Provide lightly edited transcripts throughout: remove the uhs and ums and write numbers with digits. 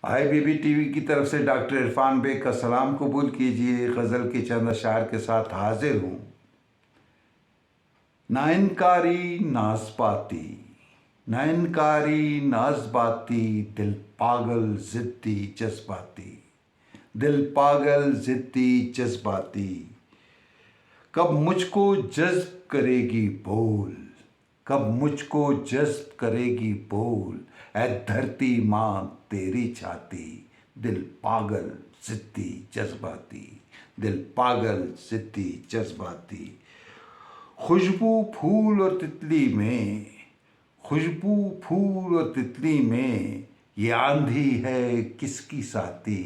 IBB TV की तरफ से डॉक्टर इरफान बेग का सलाम कबूल कीजिए। गज़ल के चंद अशार के साथ हाजिर हूँ। ना इनकारी नाज़बाती, ना इनकारी नाज़बाती, दिल पागल ज़िद्दी जज्बाती, दिल पागल ज़िद्दी जज्बाती। कब मुझको जज्ब करेगी बोल, कब मुझको जज्ब करेगी बोल, ऐ धरती माँ तेरी छाती, दिल पागल ज़िद्दी जज्बाती, दिल पागल ज़िद्दी जज्बाती। खुशबू फूल और तितली में, खुशबू फूल और तितली में, ये आंधी है किसकी साथी,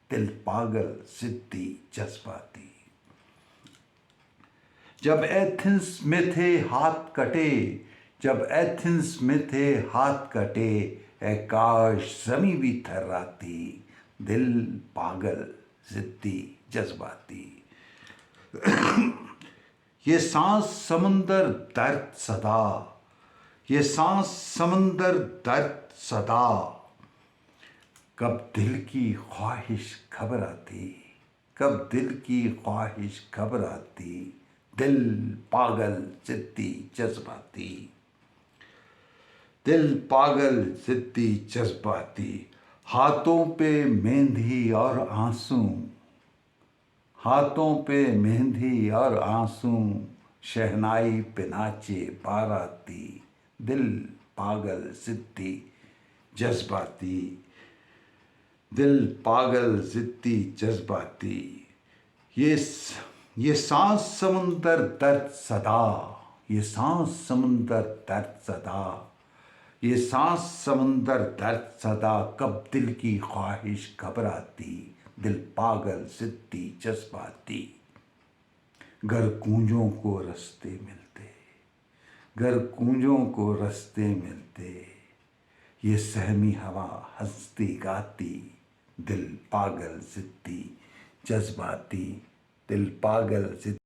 दिल पागल ज़िद्दी जज्बाती। जब एथेंस में थे हाथ कटे, जब एथेंस में थे हाथ कटे, ऐ काश ज़मीं भी थर्राती, दिल पागल ज़िद्दी जज्बाती। ये सांस समंदर दर्द सदा, ये सांस समंदर दर्द सदा, कब दिल की ख्वाहिश खबर आती, कब दिल की ख्वाहिश खबर आती, दिल पागल ज़िद्दी जज्बाती, दिल पागल ज़िद्दी जज्बाती। हाथों पे मेहंदी और आंसू, हाथों पे मेहंदी और आंसू, शहनाई पे नाचे बाराती, दिल पागल ज़िद्दी जज्बाती, दिल पागल ज़िद्दी जज्बाती। ये सांस समंदर दर्द सदा, ये सांस समंदर दर्द सदा, ये सांस समंदर दर्द सदा, कब दिल की ख्वाहिश घबराती, दिल पागल ज़िद्दी जज्बाती। गर कूंजों को रास्ते मिलते, गर कूंजों को रास्ते मिलते, ये सहमी हवा हंसती गाती, दिल पागल ज़िद्दी जज्बाती, दिल पागल ज़िद्दी